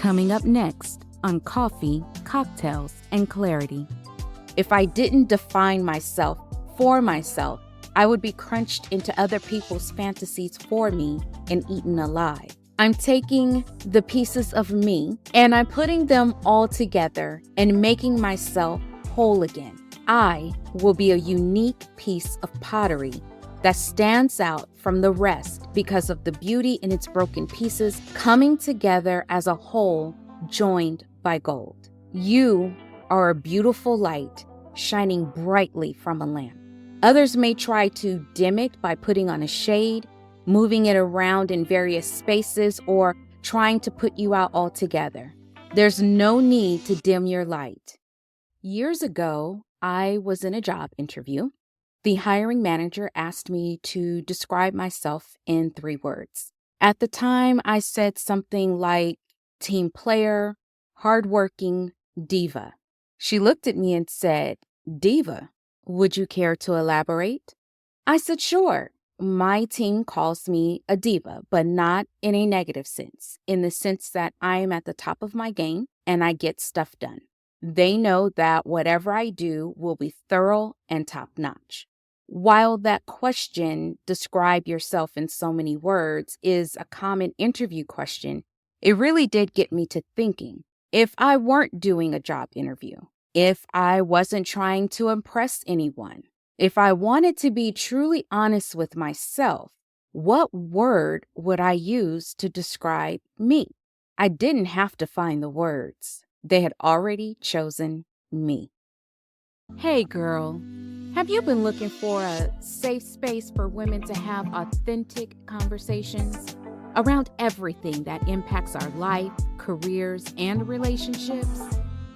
Coming up next on Coffee, Cocktails, and Clarity. If I didn't define myself for myself, I would be crunched into other people's fantasies for me and eaten alive. I'm taking the pieces of me and I'm putting them all together and making myself whole again. I will be a unique piece of pottery that stands out from the rest because of the beauty in its broken pieces coming together as a whole, joined by gold. You are a beautiful light shining brightly from a lamp. Others may try to dim it by putting on a shade, moving it around in various spaces, or trying to put you out altogether. There's no need to dim your light. Years ago, I was in a job interview. The hiring manager asked me to describe myself in 3 words. At the time, I said something like team player, hardworking, diva. She looked at me and said, "Diva, would you care to elaborate?" I said, "Sure. My team calls me a diva, but not in a negative sense, in the sense that I am at the top of my game and I get stuff done. They know that whatever I do will be thorough and top-notch." While that question, describe yourself in so many words, is a common interview question, it really did get me to thinking. If I weren't doing a job interview, if I wasn't trying to impress anyone, if I wanted to be truly honest with myself, what word would I use to describe me? I didn't have to find the words. They had already chosen me. Hey girl, have you been looking for a safe space for women to have authentic conversations around everything that impacts our life, careers, and relationships?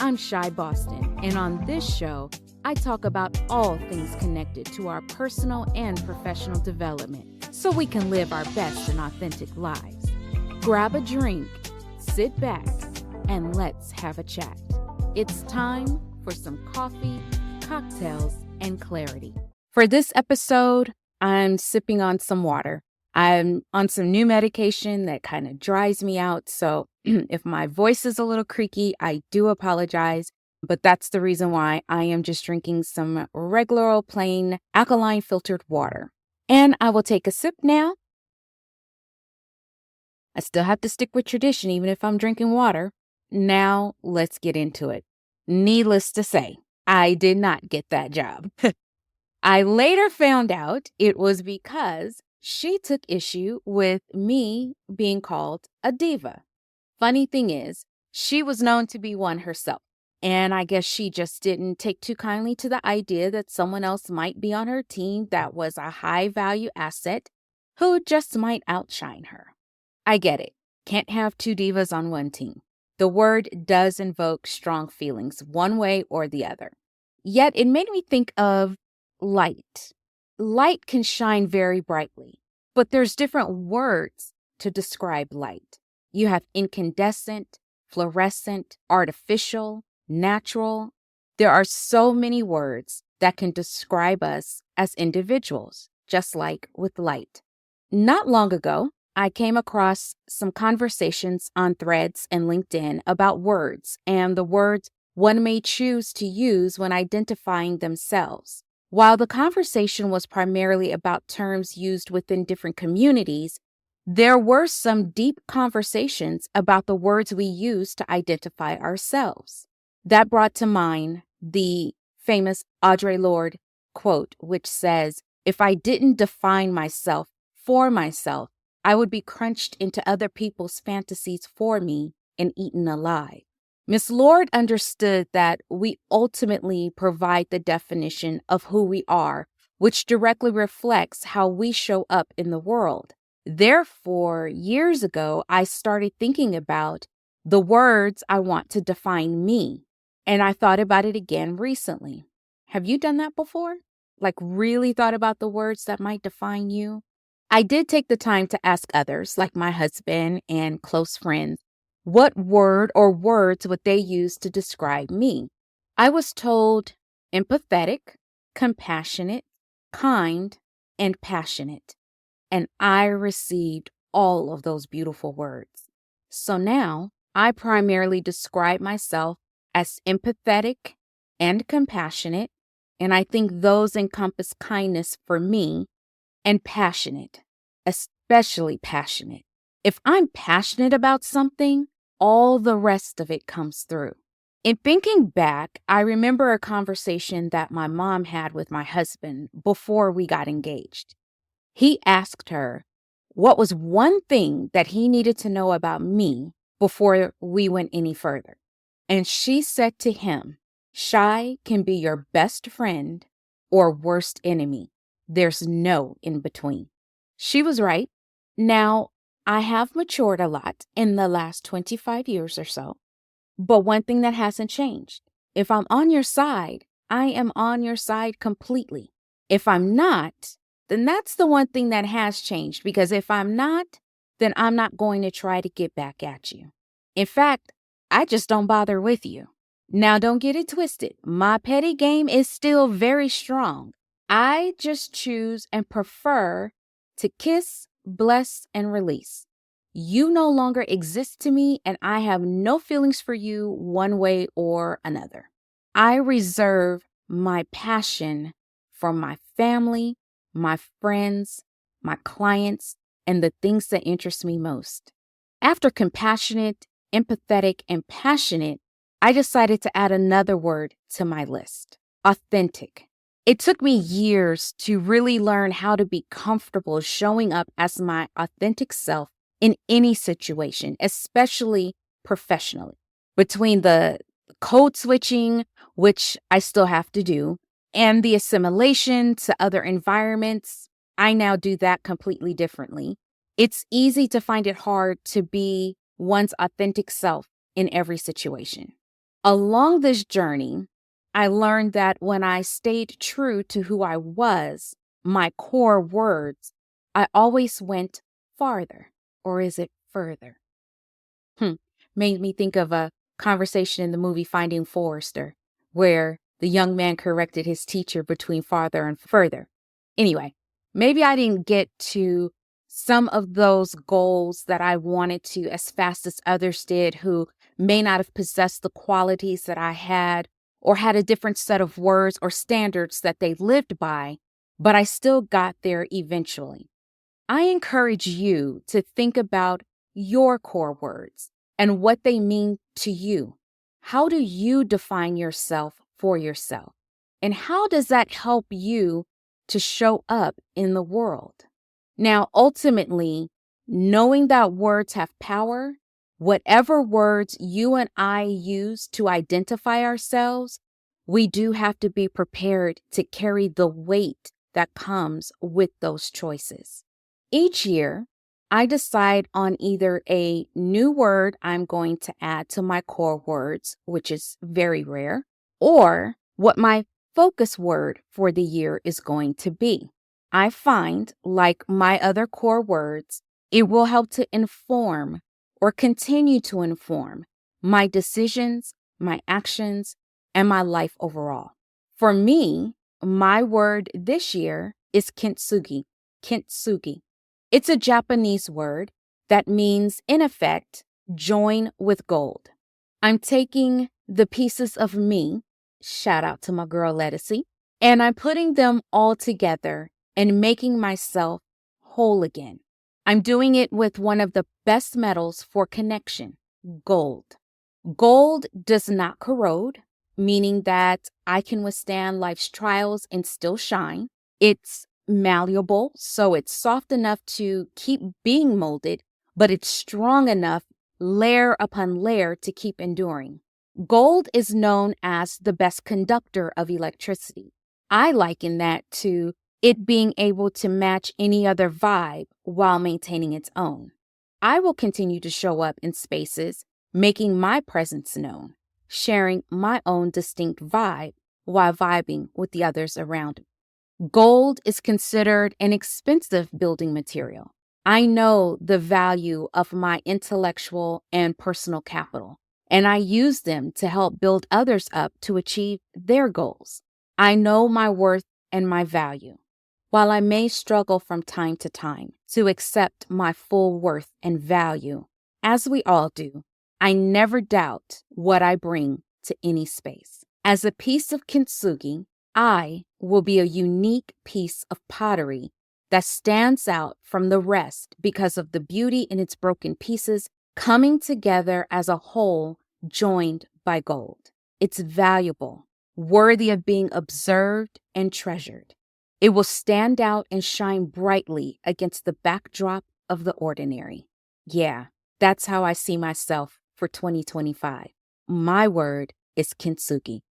I'm Shy Boston, and on this show, I talk about all things connected to our personal and professional development so we can live our best and authentic lives. Grab a drink, sit back, and let's have a chat. It's time for some coffee, cocktails, and clarity. For this episode, I'm sipping on some water. I'm on some new medication that kind of dries me out, so if my voice is a little creaky, I do apologize, but that's the reason why I am just drinking some regular old plain alkaline filtered water. And I will take a sip now. I still have to stick with tradition even if I'm drinking water. Now let's get into it. Needless to say, I did not get that job. I later found out it was because she took issue with me being called a diva. Funny thing is, she was known to be one herself, and I guess she just didn't take too kindly to the idea that someone else might be on her team that was a high-value asset who just might outshine her. I get it. Can't have 2 divas on one team. The word does invoke strong feelings one way or the other. Yet it made me think of light. Light can shine very brightly, but there's different words to describe light. You have incandescent, fluorescent, artificial, natural. There are so many words that can describe us as individuals, just like with light. Not long ago, I came across some conversations on Threads and LinkedIn about words and the words one may choose to use when identifying themselves. While the conversation was primarily about terms used within different communities, there were some deep conversations about the words we use to identify ourselves. That brought to mind the famous Audre Lorde quote, which says, "If I didn't define myself for myself, I would be crunched into other people's fantasies for me and eaten alive." Miss Lorde understood that we ultimately provide the definition of who we are, which directly reflects how we show up in the world. Therefore, years ago, I started thinking about the words I want to define me, and I thought about it again recently. Have you done that before? Like really thought about the words that might define you? I did take the time to ask others, like my husband and close friends, what word or words would they use to describe me? I was told empathetic, compassionate, kind, and passionate. And I received all of those beautiful words. So now I primarily describe myself as empathetic and compassionate, and I think those encompass kindness for me and passionate, especially passionate. If I'm passionate about something, all the rest of it comes through. In thinking back, I remember a conversation that my mom had with my husband before we got engaged. He asked her what was one thing that he needed to know about me before we went any further. And she said to him, "Shy can be your best friend or worst enemy. There's no in between." She was right. Now, I have matured a lot in the last 25 years or so. But one thing that hasn't changed, if I'm on your side, I am on your side completely. If I'm not, then that's the one thing that has changed, because if I'm not, then I'm not going to try to get back at you. In fact, I just don't bother with you. Now, don't get it twisted. My petty game is still very strong. I just choose and prefer to kiss, bless, and release. You no longer exist to me, and I have no feelings for you one way or another. I reserve my passion for my family, my friends, my clients, and the things that interest me most. After compassionate, empathetic, and passionate, I decided to add another word to my list: authentic. It took me years to really learn how to be comfortable showing up as my authentic self in any situation, especially professionally. Between the code switching, which I still have to do, and the assimilation to other environments, I now do that completely differently. It's easy to find it hard to be one's authentic self in every situation. Along this journey, I learned that when I stayed true to who I was, my core words, I always went farther. Or is it further? Made me think of a conversation in the movie Finding Forrester, where the young man corrected his teacher between farther and further. Anyway, maybe I didn't get to some of those goals that I wanted to as fast as others did, who may not have possessed the qualities that I had, or had a different set of words or standards that they lived by, but I still got there eventually. I encourage you to think about your core words and what they mean to you. How do you define yourself for yourself? And how does that help you to show up in the world? Now, ultimately, knowing that words have power, whatever words you and I use to identify ourselves, we do have to be prepared to carry the weight that comes with those choices. Each year, I decide on either a new word I'm going to add to my core words, which is very rare, or what my focus word for the year is going to be. I find, like my other core words, it will help to inform or continue to inform my decisions, my actions, and my life overall. For me, my word this year is Kintsugi. Kintsugi. It's a Japanese word that means, in effect, join with gold. I'm taking the pieces of me, shout out to my girl Lettucey, and I'm putting them all together and making myself whole again. I'm doing it with one of the best metals for connection, gold. Gold does not corrode, meaning that I can withstand life's trials and still shine. It's malleable, so it's soft enough to keep being molded, but it's strong enough, layer upon layer, to keep enduring. Gold is known as the best conductor of electricity. I liken that to it being able to match any other vibe while maintaining its own. I will continue to show up in spaces, making my presence known, sharing my own distinct vibe while vibing with the others around me. Gold is considered an expensive building material. I know the value of my intellectual and personal capital, and I use them to help build others up to achieve their goals. I know my worth and my value. While I may struggle from time to time to accept my full worth and value, as we all do, I never doubt what I bring to any space. As a piece of Kintsugi, I will be a unique piece of pottery that stands out from the rest because of the beauty in its broken pieces coming together as a whole joined by gold. It's valuable, worthy of being observed and treasured. It will stand out and shine brightly against the backdrop of the ordinary. Yeah, that's how I see myself for 2025. My word is Kintsugi.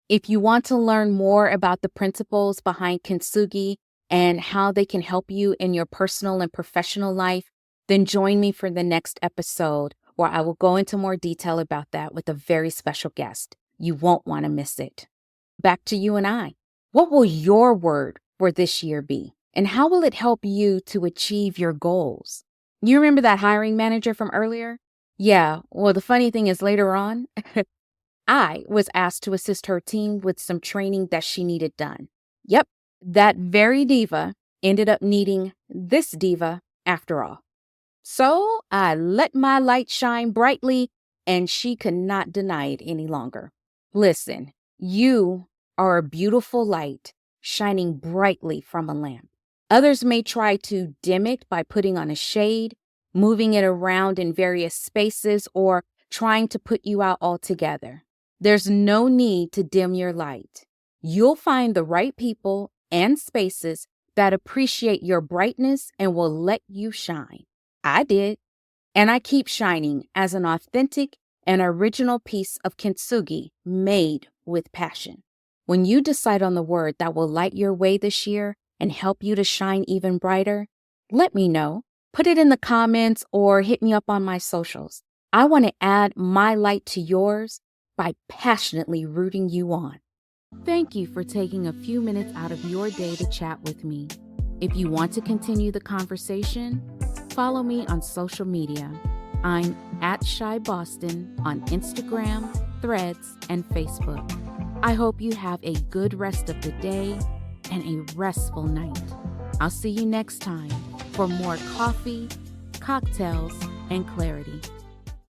If you want to learn more about the principles behind Kintsugi and how they can help you in your personal and professional life, then join me for the next episode where I will go into more detail about that with a very special guest. You won't want to miss it. Back to you and I. What will your word for this year be? And how will it help you to achieve your goals? You remember that hiring manager from earlier? Yeah, well, the funny thing is later on, I was asked to assist her team with some training that she needed done. Yep, that very diva ended up needing this diva after all. So I let my light shine brightly, and she could not deny it any longer. Listen, you are a beautiful light shining brightly from a lamp. Others may try to dim it by putting on a shade, moving it around in various spaces, or trying to put you out altogether. There's no need to dim your light. You'll find the right people and spaces that appreciate your brightness and will let you shine. I did, and I keep shining as an authentic and original piece of Kintsugi made with passion. When you decide on the word that will light your way this year and help you to shine even brighter, let me know. Put it in the comments or hit me up on my socials. I want to add my light to yours by passionately rooting you on. Thank you for taking a few minutes out of your day to chat with me. If you want to continue the conversation, follow me on social media. I'm at Shy Boston on Instagram, Threads, and Facebook. I hope you have a good rest of the day and a restful night. I'll see you next time for more coffee, cocktails, and clarity.